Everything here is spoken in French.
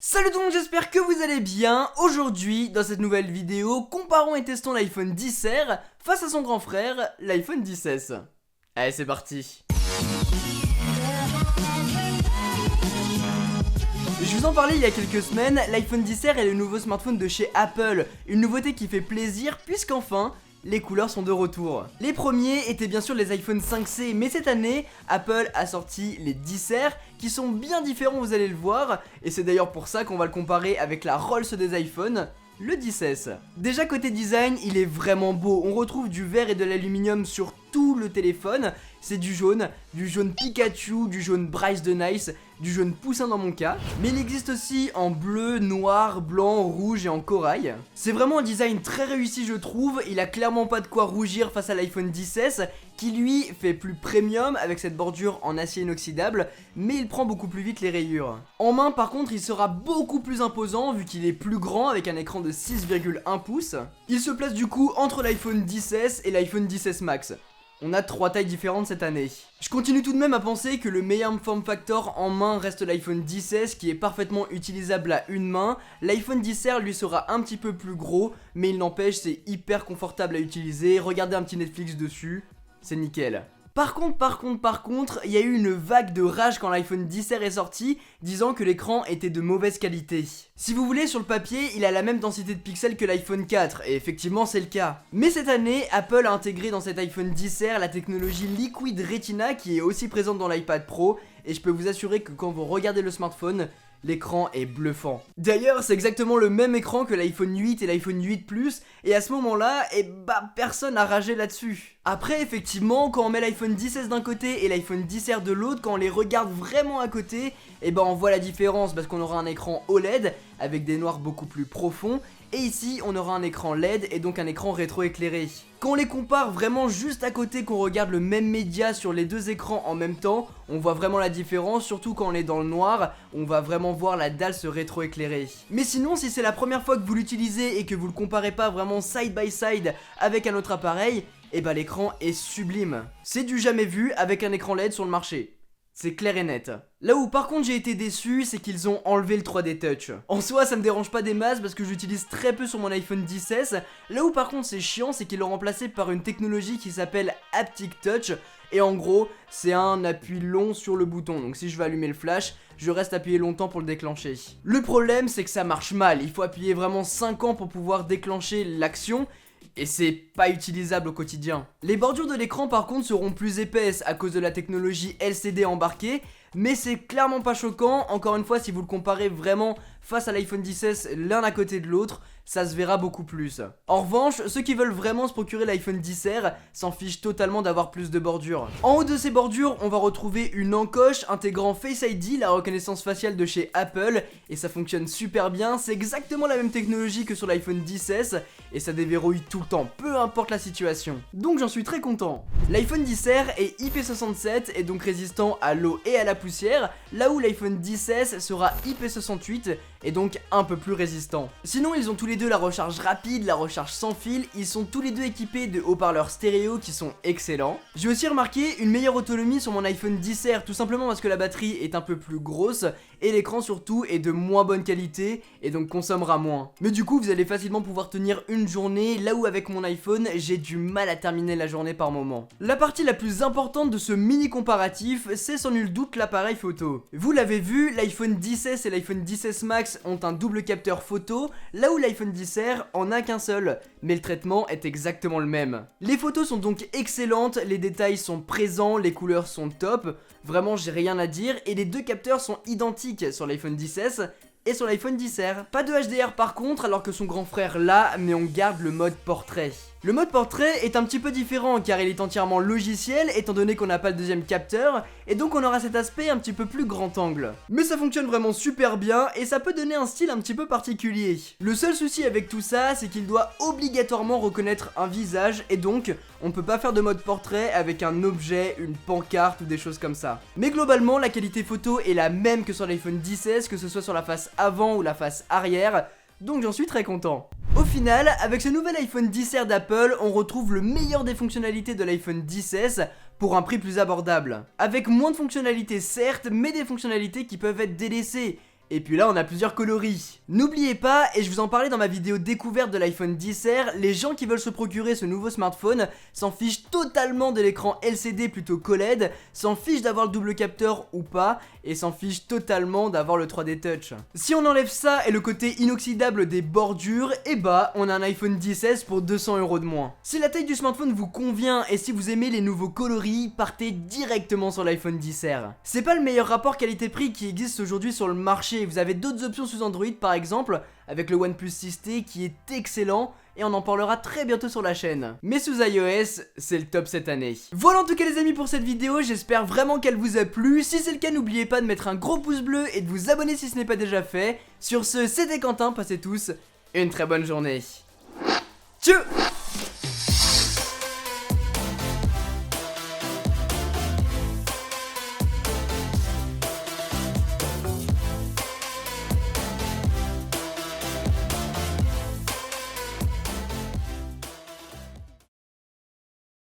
Salut tout le monde, j'espère que vous allez bien. Aujourd'hui, dans cette nouvelle vidéo, comparons et testons l'iPhone XR face à son grand frère, l'iPhone XS. Allez, c'est parti. Je vous en parlais il y a quelques semaines, l'iPhone XR est le nouveau smartphone de chez Apple. Une nouveauté qui fait plaisir puisqu'enfin, les couleurs sont de retour. Les premiers étaient bien sûr les iPhone 5C, mais cette année, Apple a sorti les XR qui sont bien différents, vous allez le voir, et c'est d'ailleurs pour ça qu'on va le comparer avec la Rolls des iPhones, le XS. Déjà côté design, il est vraiment beau, on retrouve du verre et de l'aluminium sur tout le téléphone, c'est du jaune Pikachu, du jaune Bryce de Nice, du jaune poussin dans mon cas, mais il existe aussi en bleu, noir, blanc, rouge et en corail. C'est vraiment un design très réussi je trouve, il a clairement pas de quoi rougir face à l'iPhone XS, qui lui fait plus premium avec cette bordure en acier inoxydable, mais il prend beaucoup plus vite les rayures. En main par contre il sera beaucoup plus imposant vu qu'il est plus grand avec un écran de 6,1 pouces. Il se place du coup entre l'iPhone XS et l'iPhone XS Max. On a 3 tailles différentes cette année. Je continue tout de même à penser que le meilleur form factor en main reste l'iPhone XS qui est parfaitement utilisable à une main. L'iPhone XR lui sera un petit peu plus gros, mais il n'empêche c'est hyper confortable à utiliser. Regardez un petit Netflix dessus, c'est nickel. Par contre, il y a eu une vague de rage quand l'iPhone XR est sorti, disant que l'écran était de mauvaise qualité. Si vous voulez, sur le papier, il a la même densité de pixels que l'iPhone 4, et effectivement c'est le cas. Mais cette année, Apple a intégré dans cet iPhone XR la technologie Liquid Retina qui est aussi présente dans l'iPad Pro, et je peux vous assurer que quand vous regardez le smartphone, l'écran est bluffant. D'ailleurs, c'est exactement le même écran que l'iPhone 8 et l'iPhone 8 Plus, et à ce moment-là, personne n'a ragé là-dessus. Après, effectivement, quand on met l'iPhone XS d'un côté et l'iPhone XR de l'autre, quand on les regarde vraiment à côté, on voit la différence parce qu'on aura un écran OLED avec des noirs beaucoup plus profonds, et ici on aura un écran LED et donc un écran rétro-éclairé. Quand on les compare vraiment juste à côté, qu'on regarde le même média sur les deux écrans en même temps, on voit vraiment la différence, surtout quand on est dans le noir, on va vraiment voir la dalle se rétro-éclairer. Mais sinon, si c'est la première fois que vous l'utilisez et que vous le comparez pas vraiment side by side avec un autre appareil, l'écran est sublime. C'est du jamais vu avec un écran LED sur le marché. C'est clair et net. Là où par contre j'ai été déçu, c'est qu'ils ont enlevé le 3D Touch. En soi ça me dérange pas des masses parce que j'utilise très peu sur mon iPhone XS. Là où par contre c'est chiant, c'est qu'ils l'ont remplacé par une technologie qui s'appelle Haptic Touch. Et en gros c'est un appui long sur le bouton, donc si je veux allumer le flash, je reste appuyé longtemps pour le déclencher. Le problème c'est que ça marche mal, il faut appuyer vraiment 5 ans pour pouvoir déclencher l'action. Et c'est pas utilisable au quotidien. Les bordures de l'écran par contre seront plus épaisses à cause de la technologie LCD embarquée, mais c'est clairement pas choquant. Encore une fois, si vous le comparez vraiment face à l'iPhone XS l'un à côté de l'autre, ça se verra beaucoup plus. En revanche, ceux qui veulent vraiment se procurer l'iPhone XR s'en fichent totalement d'avoir plus de bordures. En haut de ces bordures, on va retrouver une encoche intégrant Face ID, la reconnaissance faciale de chez Apple, et ça fonctionne super bien. C'est exactement la même technologie que sur l'iPhone XS, et ça déverrouille tout le temps, peu importe la situation. Donc j'en suis très content. L'iPhone XR est IP67 et donc résistant à l'eau et à la poussière, là où l'iPhone XS sera IP68 et donc un peu plus résistant. Sinon ils ont tous les deux la recharge rapide, la recharge sans fil, ils sont tous les deux équipés de haut-parleurs stéréo qui sont excellents. J'ai aussi remarqué une meilleure autonomie sur mon iPhone XR, tout simplement parce que la batterie est un peu plus grosse et l'écran surtout est de moins bonne qualité et donc consommera moins. Mais du coup vous allez facilement pouvoir tenir une journée, là où avec mon iPhone j'ai du mal à terminer la journée par moment. La partie la plus importante de ce mini comparatif, c'est sans nul doute l'appareil photo. Vous l'avez vu, l'iPhone XS et l'iPhone XS Max ont un double capteur photo, là où l'iPhone XR en a qu'un seul, mais le traitement est exactement le même. Les photos sont donc excellentes, les détails sont présents, les couleurs sont top, vraiment j'ai rien à dire, et les deux capteurs sont identiques sur l'iPhone XS et sur l'iPhone XR. Pas de HDR par contre, alors que son grand frère l'a, mais on garde le mode portrait. Le mode portrait est un petit peu différent car il est entièrement logiciel étant donné qu'on n'a pas le deuxième capteur et donc on aura cet aspect un petit peu plus grand angle. Mais ça fonctionne vraiment super bien et ça peut donner un style un petit peu particulier. Le seul souci avec tout ça, c'est qu'il doit obligatoirement reconnaître un visage et donc on peut pas faire de mode portrait avec un objet, une pancarte ou des choses comme ça. Mais globalement la qualité photo est la même que sur l'iPhone XS, que ce soit sur la face avant ou la face arrière, donc j'en suis très content. Au final, avec ce nouvel iPhone XR d'Apple, on retrouve le meilleur des fonctionnalités de l'iPhone XS pour un prix plus abordable. Avec moins de fonctionnalités certes, mais des fonctionnalités qui peuvent être délaissées. Et puis là on a plusieurs coloris. N'oubliez pas, et je vous en parlais dans ma vidéo découverte de l'iPhone XR, les gens qui veulent se procurer ce nouveau smartphone s'en fichent totalement de l'écran LCD plutôt qu'OLED, s'en fichent d'avoir le double capteur ou pas, et s'en fichent totalement d'avoir le 3D Touch. Si on enlève ça et le côté inoxydable des bordures, et bah on a un iPhone XS pour 200 € de moins. Si la taille du smartphone vous convient et si vous aimez les nouveaux coloris, partez directement sur l'iPhone XR. C'est pas le meilleur rapport qualité-prix qui existe aujourd'hui sur le marché, vous avez d'autres options sous Android par exemple, avec le OnePlus 6T qui est excellent, et on en parlera très bientôt sur la chaîne. Mais sous iOS, c'est le top cette année. Voilà en tout cas les amis pour cette vidéo, j'espère vraiment qu'elle vous a plu. Si c'est le cas, n'oubliez pas de mettre un gros pouce bleu et de vous abonner si ce n'est pas déjà fait. Sur ce, c'était Quentin, passez tous une très bonne journée. Tchou.